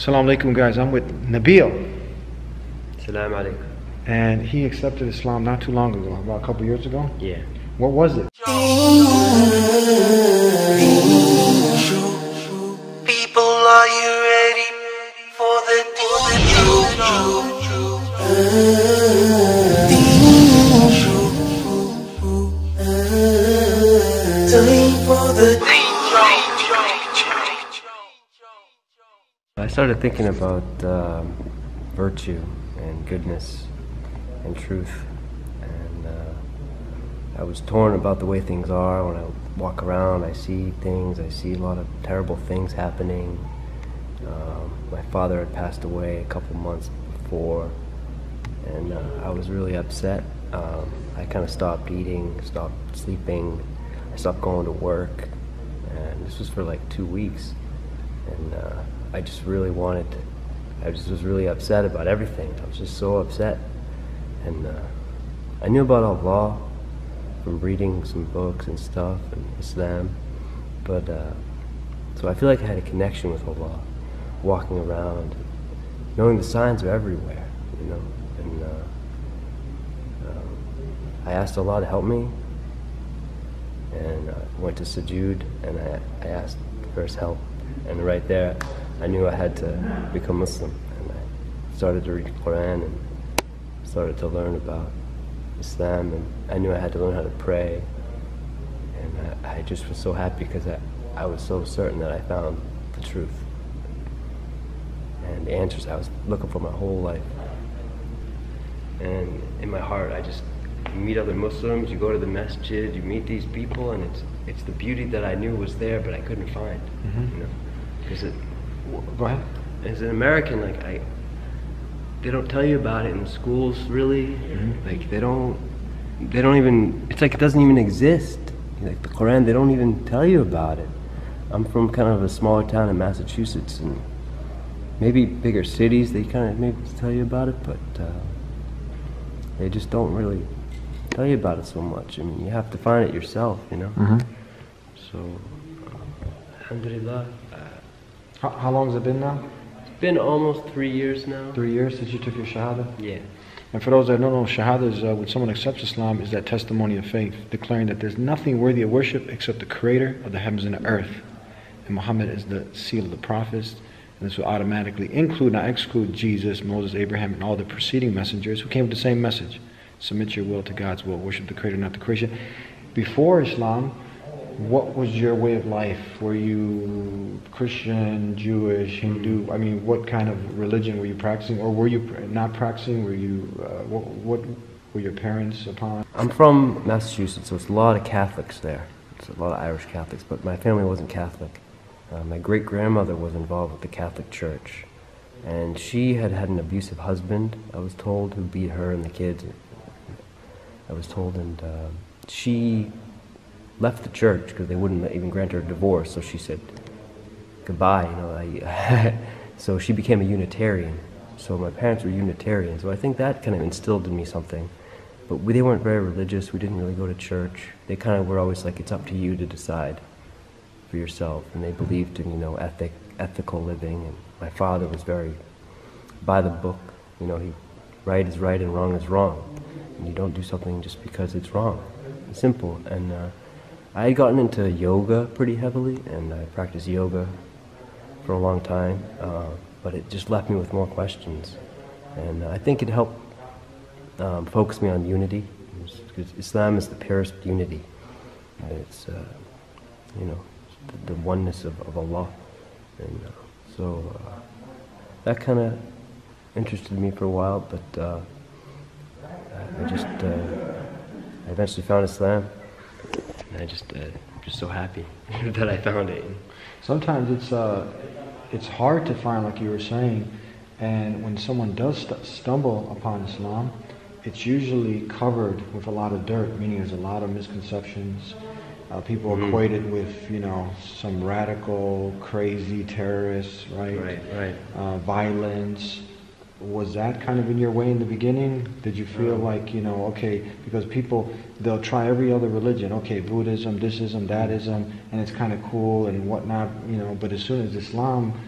Assalamu alaikum, guys. I'm with Nabil. Salam alaikum. And he accepted Islam not too long ago, about a couple years ago. Yeah. What was it? People, are you ready for the I started thinking about virtue and goodness and truth, and I was torn about the way things are. When I walk around, I see things, I see a lot of terrible things happening. My father had passed away a couple months before, and I was really upset. I kind of stopped eating, stopped sleeping, I stopped going to work, and this was for like 2 weeks. And I just really wanted to, I just was really upset about everything. I was just so upset. And I knew about Allah from reading some books and stuff and Islam, but so I feel like I had a connection with Allah, walking around, knowing the signs are everywhere, you know. And I asked Allah to help me, and I went to sujood, and I asked for His help. And right there, I knew I had to become Muslim. And I started to read the Qur'an and started to learn about Islam. And I knew I had to learn how to pray. And I just was so happy because I was so certain that I found the truth and the answers I was looking for my whole life. And in my heart, you meet other Muslims, you go to the masjid, you meet these people, and it's the beauty that I knew was there, but I couldn't find. You know, because Go ahead. As an American, like they don't tell you about it in schools, really. Like they don't even. It's like it doesn't even exist. Like the Qur'an, they don't even tell you about it. I'm from kind of a smaller town in Massachusetts, and maybe bigger cities they kind of maybe tell you about it, but they just don't really tell you about it so much. I mean, you have to find it yourself, you know. So, alhamdulillah. How long has it been now? It's been almost 3 years now. 3 years since you took your Shahada? Yeah. And for those that don't know, Shahada is when someone accepts Islam, is that testimony of faith, declaring that there's nothing worthy of worship except the Creator of the heavens and the earth. And Muhammad is the seal of the prophets. And this will automatically include, not exclude, Jesus, Moses, Abraham, and all the preceding messengers who came with the same message. Submit your will to God's will. Worship the Creator, not the creation. Before Islam, what was your way of life? Were you Christian, Jewish, Hindu? I mean, what kind of religion were you practicing? Or were you not practicing? Were you, what were your parents upon? I'm from Massachusetts, so it's a lot of Catholics there. It's a lot of Irish Catholics, but my family wasn't Catholic. My great-grandmother was involved with the Catholic Church, and she had had an abusive husband, I was told, who beat her and the kids. I was told, and she left the church because they wouldn't even grant her a divorce, so she said goodbye, you know. So she became a Unitarian. So my parents were Unitarian, so I think that kind of instilled in me something. But they weren't very religious, we didn't really go to church. They kind of were always like, it's up to you to decide for yourself, and they believed in, you know, ethical living. And my father was very by the book, you know. Right is right and wrong is wrong, and you don't do something just because it's wrong. It's simple. And I had gotten into yoga pretty heavily, and I practiced yoga for a long time, but it just left me with more questions, and I think it helped focus me on unity, because Islam is the purest unity. It's you know, the oneness of Allah, and so that kind of interested me for a while, but I eventually found Islam, and I'm just so happy that I found it. Sometimes it's hard to find, like you were saying, and when someone does stumble upon Islam, it's usually covered with a lot of dirt, meaning there's a lot of misconceptions. People equate it with, you know, some radical, crazy terrorists, right? Right. Violence. Was that kind of in your way in the beginning? Did you feel like, you know, okay, because people, they'll try every other religion, okay, Buddhism, thisism, thatism, and it's kind of cool and whatnot, you know, but as soon as Islam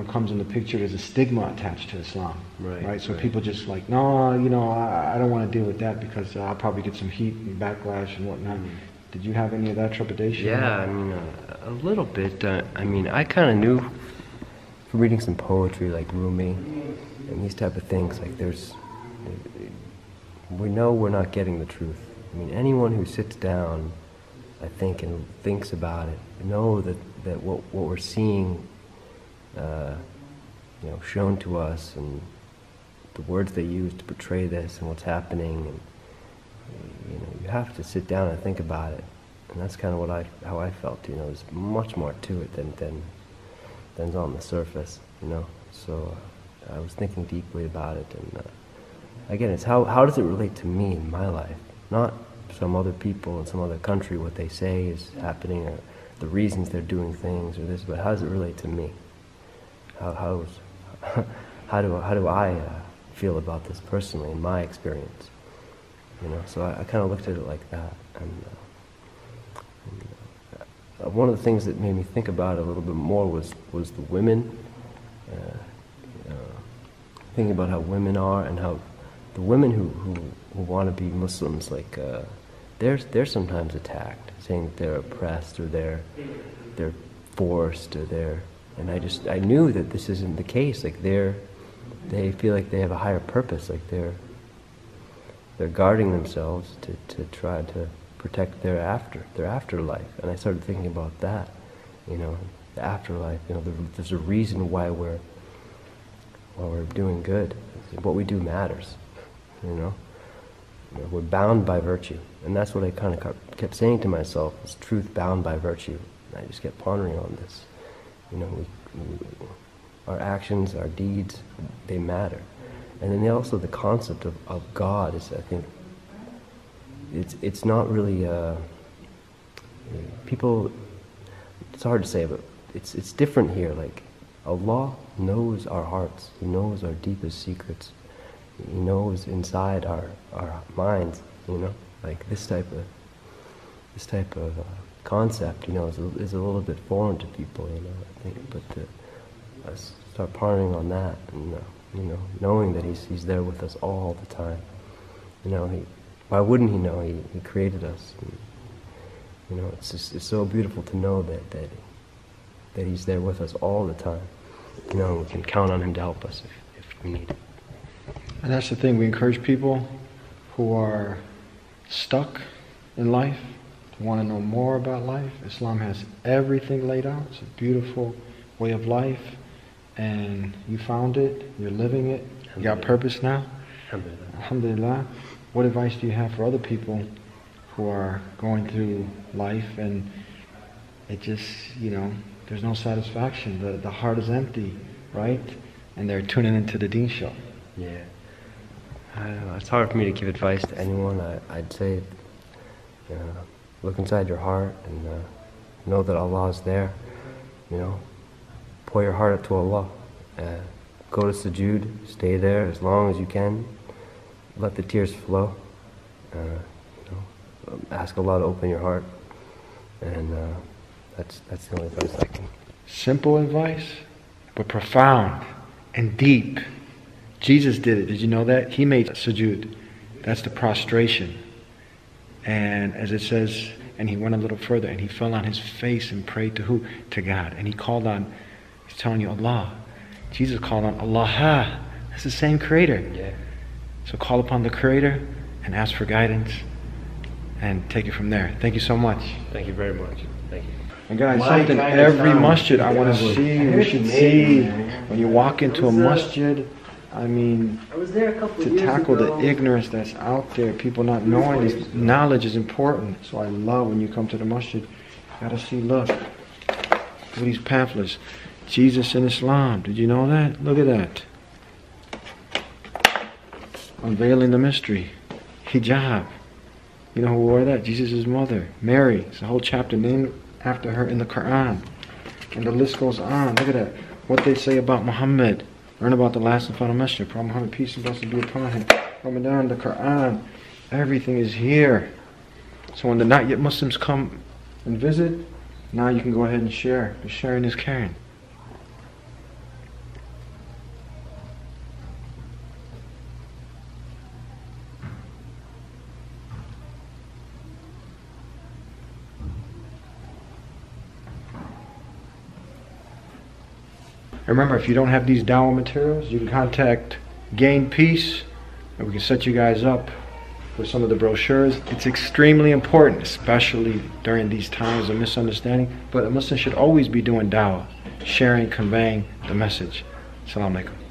comes in the picture, there's a stigma attached to Islam, right? So right. people just like, no, I don't want to deal with that because I'll probably get some heat and backlash and whatnot. Did you have any of that trepidation? Yeah, I mean, a little bit. I mean, I kind of knew from reading some poetry like Rumi and these type of things, like we know we're not getting the truth. I mean, anyone who sits down, I think, and thinks about it, know that what we're seeing, shown to us, and the words they use to portray this and what's happening, and you have to sit down and think about it, and that's kind of how I felt. There's much more to it than's on the surface. So I was thinking deeply about it, and again, it's how does it relate to me in my life, not some other people in some other country, what they say is happening, or the reasons they're doing things, or this, but how does it relate to me? How do I feel about this personally in my experience? So I kind of looked at it like that, and one of the things that made me think about it a little bit more was the women. Thinking about how women are, and how the women who want to be Muslims, like they're sometimes attacked, saying that they're oppressed, or they're forced, or and I knew that this isn't the case. Like they feel like they have a higher purpose, like they're guarding themselves to try to protect their afterlife. And I started thinking about that, the afterlife. There's a reason why we're doing good. What we do matters. We're bound by virtue, and that's what I kind of kept saying to myself: is truth bound by virtue. And I just kept pondering on this. Our actions, our deeds, they matter. And then also the concept of God is, I think, it's not really people. It's hard to say, but it's different here. Like Allah knows our hearts. He knows our deepest secrets. He knows inside our minds. Like this type of concept, is a little bit foreign to people. I think, but I start pondering on that, and knowing that He's there with us all the time. Why wouldn't He know? He created us. And, it's so beautiful to know that He's there with us all the time. We can count on Him to help us if we need it. And that's the thing, we encourage people who are stuck in life to want to know more about life. Islam has everything laid out. It's a beautiful way of life, and you found it, you're living it, you got purpose now. Alhamdulillah. What advice do you have for other people who are going through life and it just, there's no satisfaction, the heart is empty, right? And they're tuning into the Deen Show. Yeah. I don't know. It's hard for me to give advice to anyone. I'd say, look inside your heart and know that Allah is there. Pour your heart out to Allah. Go to sujood. Stay there as long as you can. Let the tears flow. Ask Allah to open your heart. And that's the only advice I can. Simple advice, but profound and deep. Jesus did it. Did you know that? He made sujood. That's the prostration. And as it says, and he went a little further and he fell on his face and prayed to who? To God. And he called on, he's telling you Allah. Jesus called on Allah. That's the same Creator. Yeah. So call upon the Creator and ask for guidance and take it from there. Thank you so much. Thank you very much. Thank you. And guys, something every masjid I want to see, we should see, when you walk into a masjid, I mean, to tackle the ignorance that's out there, people not knowing this knowledge is important. So I love when you come to the masjid, you gotta see, look at these pamphlets. Jesus and Islam, did you know that? Look at that. Unveiling the mystery. Hijab. You know who wore that? Jesus' mother, Mary. It's a whole chapter named after her in the Qur'an. And the list goes on. Look at that. What they say about Muhammad. Learn about the last and final messenger. Prophet Muhammad, peace and blessings be upon him. Ramadan, the Qur'an. Everything is here. So when the not yet Muslims come and visit, now you can go ahead and share. The sharing is caring. Remember, if you don't have these dawah materials, you can contact Gain Peace, and we can set you guys up with some of the brochures. It's extremely important, especially during these times of misunderstanding. But a Muslim should always be doing dawah, sharing, conveying the message. Assalamu alaikum.